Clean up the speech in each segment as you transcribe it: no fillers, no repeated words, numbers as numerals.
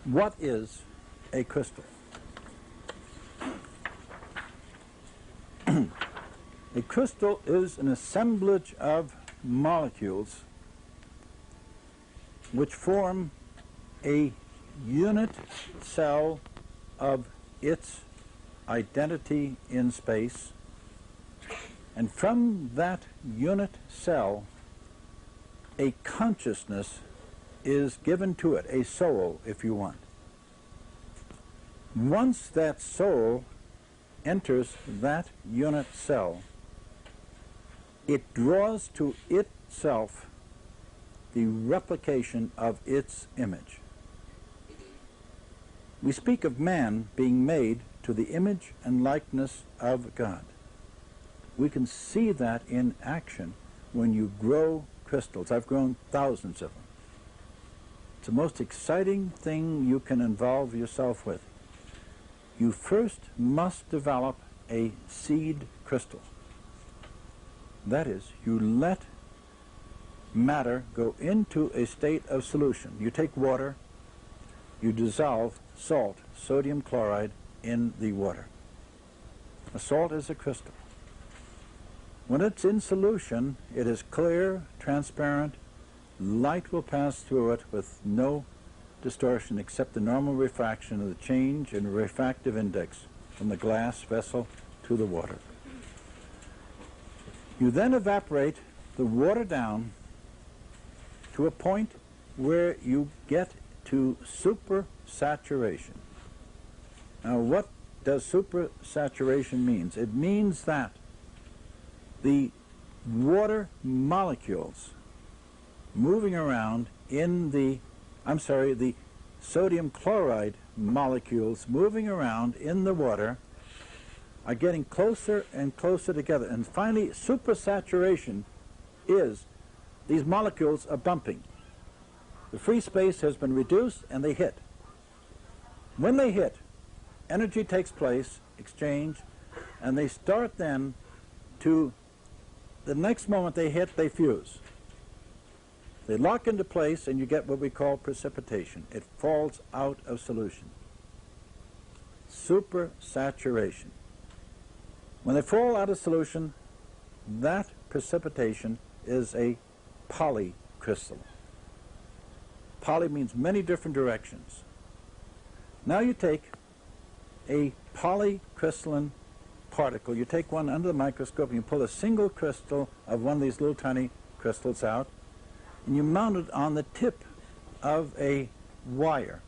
What is a crystal? A crystal is an assemblage of molecules which form a unit cell of its identity in space, and from that unit cell a consciousness is given to it, a soul if you want. Once that soul enters that unit cell, it draws to itself the replication of its image. We speak of man being made to the image and likeness of God. We can see that in action when you grow crystals. I've grown thousands of them. It's the most exciting thing you can involve yourself with. You first must develop a seed crystal. That is, you let matter go into a state of solution. You take water, you dissolve salt, sodium chloride, in the water. A salt is a crystal. When it's in solution, it is clear, transparent. Light will pass through it with no distortion except the normal refraction of the change in refractive index from the glass vessel to the water. You then evaporate the water down to a point where you get to supersaturation. Now, what does supersaturation mean? It means that the water molecules moving around in the sodium chloride molecules moving around in the water are getting closer and closer together. And finally, supersaturation is these molecules are bumping. The free space has been reduced and they hit. When they hit, energy takes place, exchange, and they start then to, the next moment they hit, they fuse. They lock into place and you get what we call precipitation. It falls out of solution. Supersaturation. When they fall out of solution, that precipitation is a polycrystal. Poly means many different directions. Now you take a polycrystalline particle, you take one under the microscope and you pull a single crystal of one of these little tiny crystals out, and you mount it on the tip of a wire,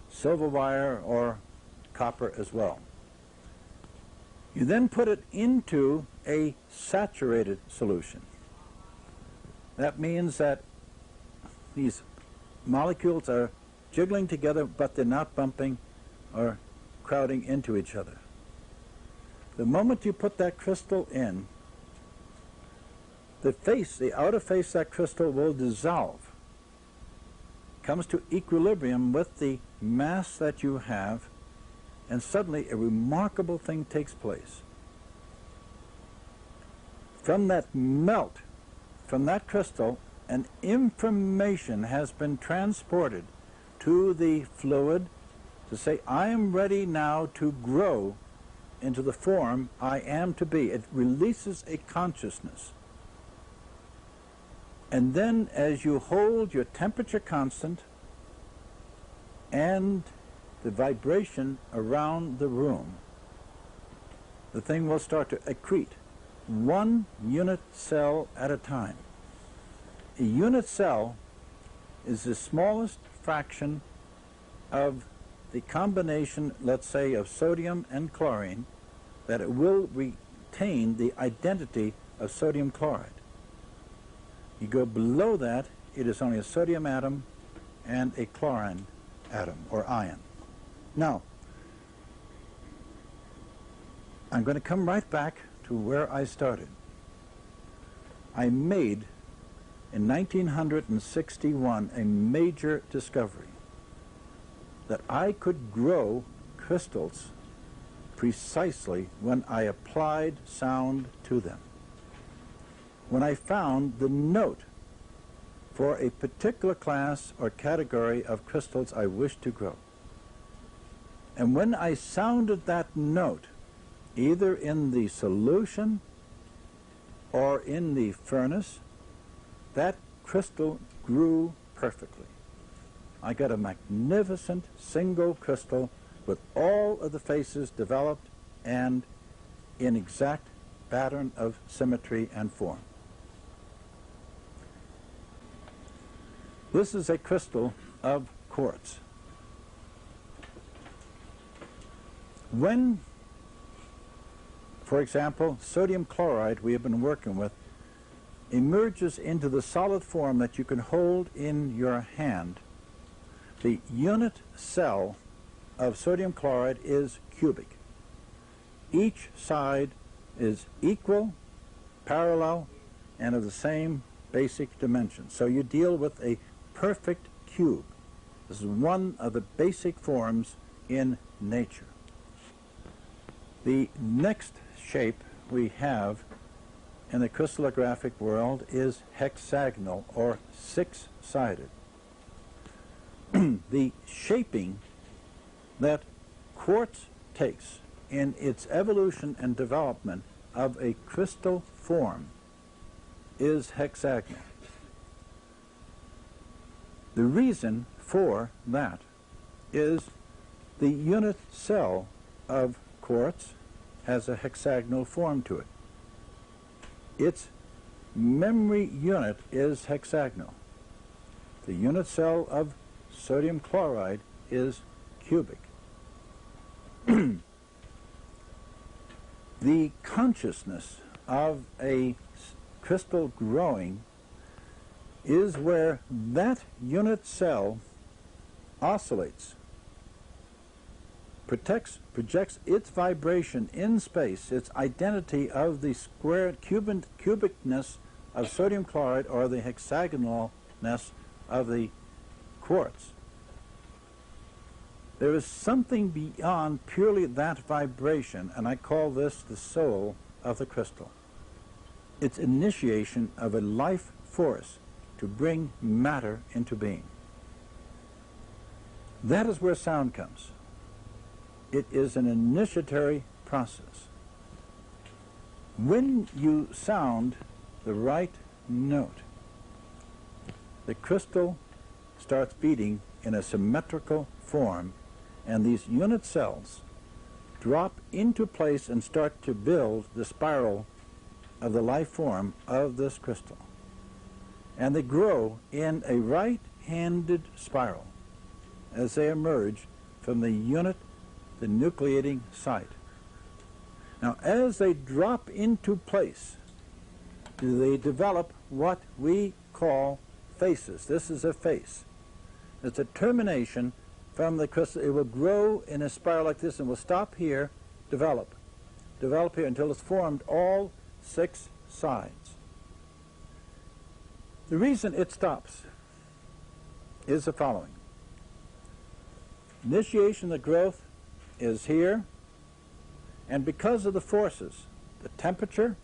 silver wire or copper as well. You then put it into a saturated solution. That means that these molecules are jiggling together, but they're not bumping or crowding into each other. The moment you put that crystal in, the outer face of that crystal will dissolve, comes to equilibrium with the mass that you have, and suddenly a remarkable thing takes place. From that melt, from that crystal, an information has been transported to the fluid to say, I am ready now to grow into the form I am to be. It releases a consciousness. And then as you hold your temperature constant and the vibration around the room, the thing will start to accrete, one unit cell at a time. A unit cell is the smallest fraction of the combination, let's say, of sodium and chlorine, that it will retain the identity of sodium chloride. You go below that, it is only a sodium atom and a chlorine atom or ion. Now, I'm going to come right back to where I started. I made, in 1961, a major discovery that I could grow crystals precisely when I applied sound to them. When I found the note for a particular class or category of crystals I wish to grow. And when I sounded that note, either in the solution or in the furnace, that crystal grew perfectly. I got a magnificent single crystal with all of the faces developed and in exact pattern of symmetry and form. This is a crystal of quartz. When, for example, sodium chloride we have been working with emerges into the solid form that you can hold in your hand, the unit cell of sodium chloride is cubic. Each side is equal, parallel, and of the same basic dimensions. So you deal with a perfect cube. This is one of the basic forms in nature. The next shape we have in the crystallographic world is hexagonal or six-sided. The shaping that quartz takes in its evolution and development of a crystal form is hexagonal. The reason for that is the unit cell of quartz has a hexagonal form to it. Its memory unit is hexagonal. The unit cell of sodium chloride is cubic. The consciousness of a crystal growing is where that unit cell oscillates, projects its vibration in space, its identity of the square cubicness of sodium chloride or the hexagonalness of the quartz. There is something beyond purely that vibration, and I call this the soul of the crystal. It's initiation of a life force to bring matter into being. That is where sound comes. It is an initiatory process. When you sound the right note, the crystal starts beating in a symmetrical form, and these unit cells drop into place and start to build the spiral of the life form of this crystal. And they grow in a right-handed spiral as they emerge from the unit, the nucleating site. Now, as they drop into place, they develop what we call faces. This is a face. It's a termination from the crystal. It will grow in a spiral like this and will stop here, develop here until it's formed all six sides. The reason it stops is the following. Initiation of the growth is here, and because of the forces, the temperature,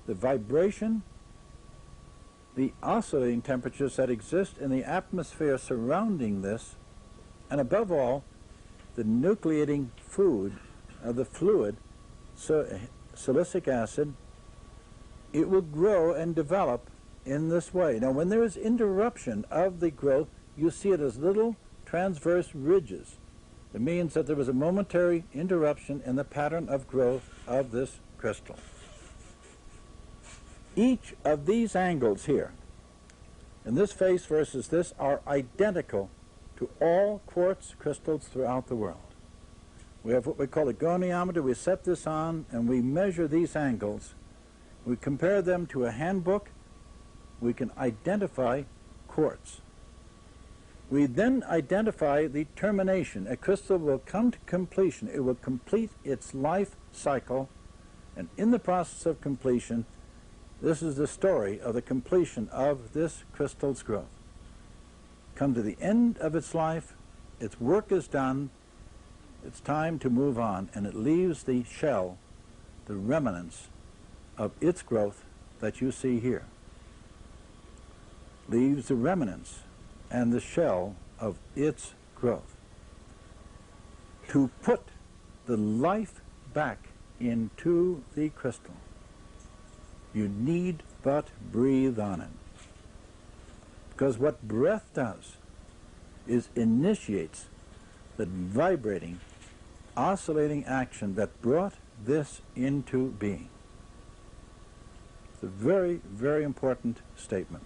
the vibration, the oscillating temperatures that exist in the atmosphere surrounding this, and above all, the nucleating food of the fluid, silicic acid, it will grow and develop in this way. Now, when there is interruption of the growth, you see it as little transverse ridges. It means that there was a momentary interruption in the pattern of growth of this crystal. Each of these angles here, in this face versus this, are identical to all quartz crystals throughout the world. We have what we call a goniometer. We set this on and we measure these angles. We compare them to a handbook. We can identify quartz. We then identify the termination. A crystal will come to completion. It will complete its life cycle, and in the process of completion, this is the story of the completion of this crystal's growth. Come to the end of its life, its work is done, it's time to move on, and it leaves the shell, the remnants of its growth that you see here. leaves the remnants and the shell of its growth. To put the life back into the crystal, you need but breathe on it. Because what breath does is initiates the vibrating, oscillating action that brought this into being. It's a very, very important statement.